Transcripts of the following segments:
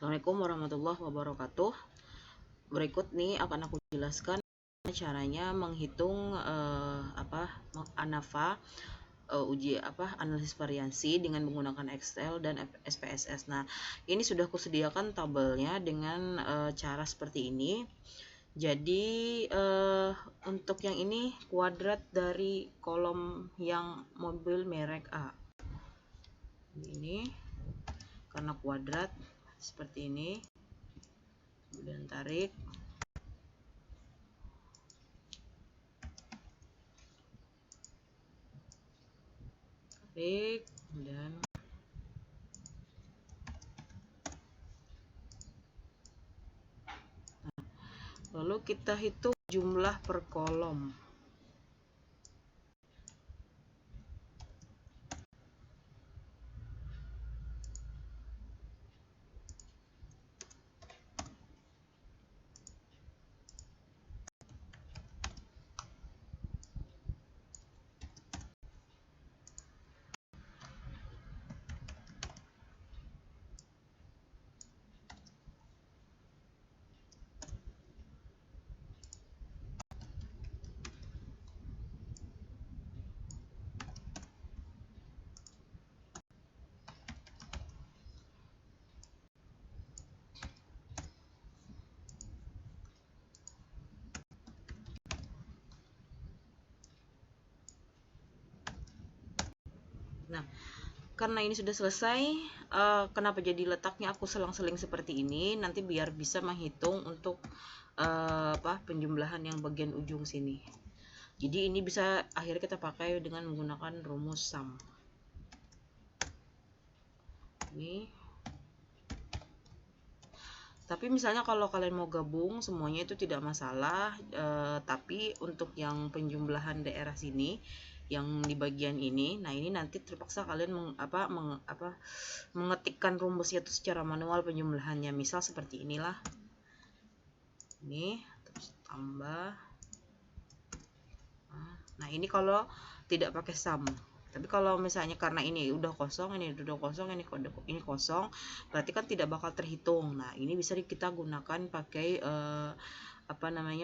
Assalamualaikum warahmatullahi wabarakatuh. Berikut nih akan aku jelaskan caranya menghitung ANAVA, analisis variansi dengan menggunakan Excel dan SPSS. Nah, ini sudah kusediakan tabelnya dengan cara seperti ini. Jadi untuk yang ini kuadrat dari kolom yang mobil merek A. Ini karena kuadrat seperti ini, kemudian tarik, kemudian lalu kita hitung jumlah per kolom. Nah, karena ini sudah selesai, kenapa jadi letaknya aku selang-seling seperti ini? Nanti biar bisa menghitung untuk penjumlahan yang bagian ujung sini. Jadi ini bisa akhirnya kita pakai dengan menggunakan rumus sum. Ini. Tapi misalnya kalau kalian mau gabung semuanya itu tidak masalah, tapi untuk yang penjumlahan daerah sini yang di bagian ini, nah ini nanti terpaksa kalian mengetikkan rumusnya itu secara manual penjumlahannya. Misal seperti inilah. Ini terus tambah. Nah, ini kalau tidak pakai sum. Tapi kalau misalnya karena ini udah kosong, ini udah kosong, ini kosong, berarti kan tidak bakal terhitung. Nah, ini bisa kita gunakan pakai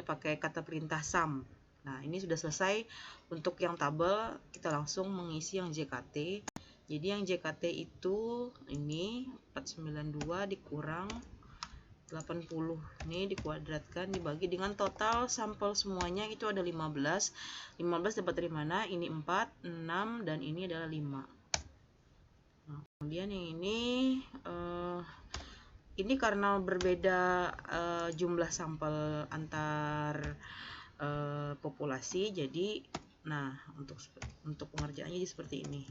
pakai kata perintah sum. Nah, ini sudah selesai. Untuk yang tabel kita langsung mengisi yang JKT. Jadi yang JKT itu ini 492 dikurang 80. Ini dikuadratkan dibagi dengan total sampel semuanya itu ada 15. 15 dapat dari mana? Ini 4, 6 dan ini adalah 5. Nah, kemudian yang ini karena berbeda jumlah sampel antar populasi, jadi nah untuk pengerjaannya jadi seperti ini.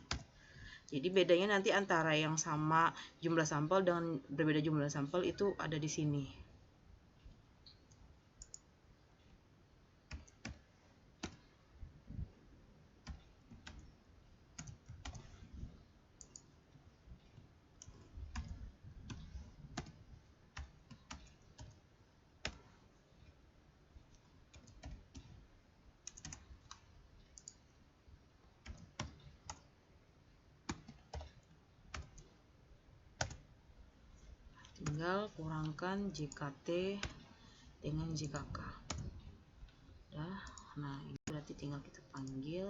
Jadi bedanya nanti antara yang sama jumlah sampel dengan berbeda jumlah sampel itu ada di sini. Tinggal kurangkan JKT dengan JKK. Nah ini berarti tinggal kita panggil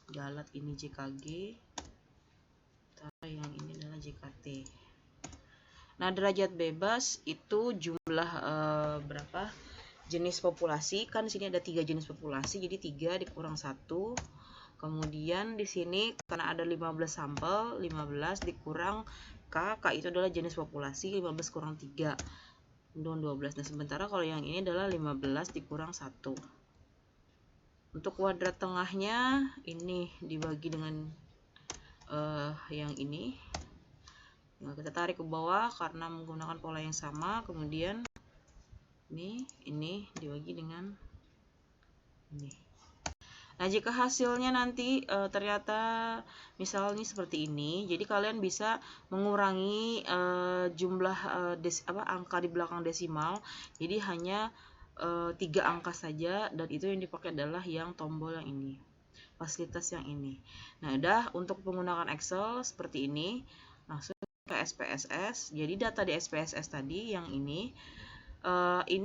galat ini JKG, yang ini adalah JKT. Nah, derajat bebas itu jumlah berapa jenis populasi, kan di sini ada 3 jenis populasi, jadi 3 dikurang 1. Kemudian di sini karena ada 15 sampel, 15 dikurang K itu adalah jenis populasi, 15 kurang 3 dengan 12. Nah, sementara kalau yang ini adalah 15 dikurang 1. Untuk kuadrat tengahnya ini dibagi dengan yang ini. Nah, kita tarik ke bawah karena menggunakan pola yang sama. Kemudian ini dibagi dengan ini. Nah, jika hasilnya nanti ternyata misalnya seperti ini, jadi kalian bisa mengurangi jumlah angka di belakang desimal. Jadi hanya 3 angka saja, dan itu yang dipakai adalah yang tombol yang ini, fasilitas yang ini. Nah, udah untuk menggunakan Excel seperti ini. Langsung SPSS. Jadi data di SPSS tadi yang ini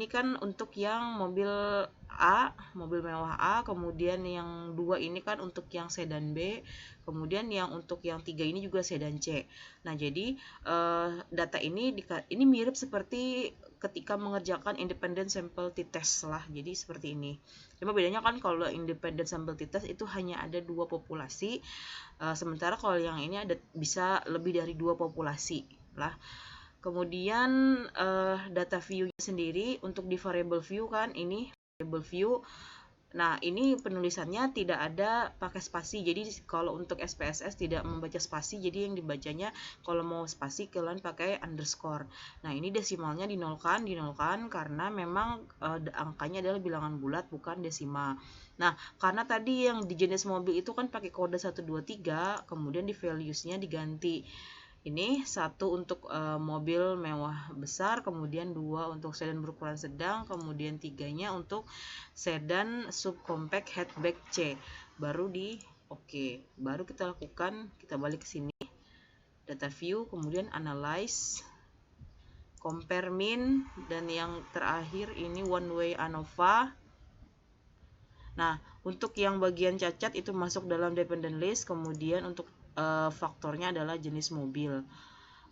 kan untuk yang mobil A, mobil mewah A, kemudian yang 2 ini kan untuk yang sedan B, kemudian yang untuk yang 3 ini juga sedan C. Nah, jadi data ini mirip seperti ketika mengerjakan independent sample t-test lah. Jadi seperti ini. Cuma bedanya kan kalau independent sample t-test itu hanya ada 2 populasi, sementara kalau yang ini bisa lebih dari 2 populasi lah. Kemudian data view-nya sendiri untuk di variable view kan ini variable view. Nah, ini penulisannya tidak ada pakai spasi. Jadi kalau untuk SPSS tidak membaca spasi, jadi yang dibacanya kalau mau spasi kalian pakai underscore. Nah, ini desimalnya dinolkan karena memang angkanya adalah bilangan bulat bukan desima. Nah, karena tadi yang di jenis mobil itu kan pakai kode 123, kemudian di values-nya diganti. Ini 1 untuk mobil mewah besar, kemudian 2 untuk sedan berukuran sedang, kemudian 3-nya untuk sedan subcompact hatchback C. Baru baru kita lakukan, kita balik ke sini, data view, kemudian analyze, compare min, dan yang terakhir ini one way ANOVA. Nah, untuk yang bagian cacat itu masuk dalam dependent list, kemudian untuk faktornya adalah jenis mobil.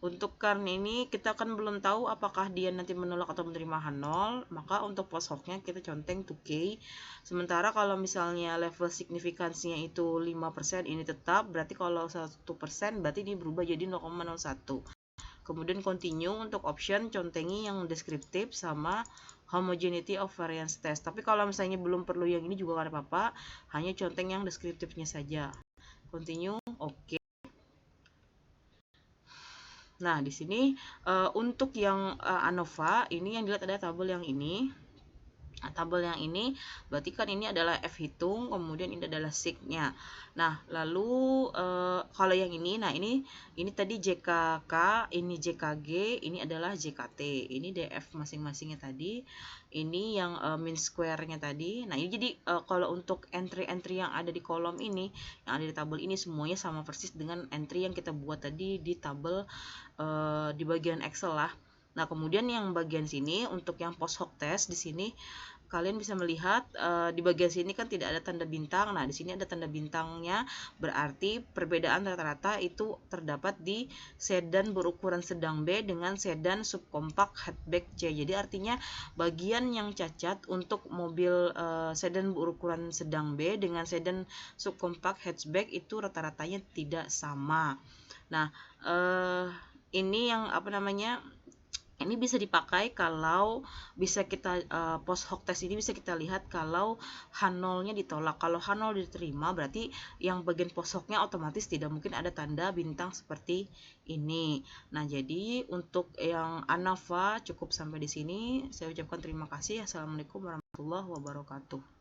Untuk karena ini kita kan belum tahu apakah dia nanti menolak atau menerima H0, maka untuk post hoc-nya kita conteng 2K. Sementara kalau misalnya level signifikansinya itu 5%, ini tetap, berarti kalau 1% berarti ini berubah jadi 0,01. Kemudian continue untuk option contengi yang deskriptif sama homogeneity of variance test. Tapi kalau misalnya belum perlu yang ini juga nggak ada apa-apa, hanya conteng yang deskriptifnya saja. Continue, oke. Nah, di sini untuk yang ANOVA ini yang dilihat ada tabel yang ini. Nah, tabel yang ini berarti kan ini adalah F hitung, kemudian ini adalah sig-nya. Nah, lalu kalau yang ini, nah ini tadi JKK, ini JKG, ini adalah JKT. Ini DF masing-masingnya tadi. Ini yang mean square-nya tadi. Nah, ini jadi kalau untuk entry-entry yang ada di kolom ini, yang ada di tabel ini semuanya sama persis dengan entry yang kita buat tadi di tabel di bagian Excel lah. Nah, kemudian yang bagian sini untuk yang post hoc test di sini kalian bisa melihat di bagian sini kan tidak ada tanda bintang. Nah, di sini ada tanda bintangnya, berarti perbedaan rata-rata itu terdapat di sedan berukuran sedang B dengan sedan subcompact hatchback C. Jadi artinya bagian yang cacat untuk mobil sedan berukuran sedang B dengan sedan subcompact hatchback itu rata-ratanya tidak sama. Nah, ini yang ini bisa dipakai kalau bisa kita post hoc test ini bisa kita lihat kalau H0-nya ditolak. Kalau H0 diterima berarti yang bagian post hoc-nya otomatis tidak mungkin ada tanda bintang seperti ini. Nah, jadi untuk yang ANOVA cukup sampai di sini. Saya ucapkan terima kasih. Assalamualaikum warahmatullahi wabarakatuh.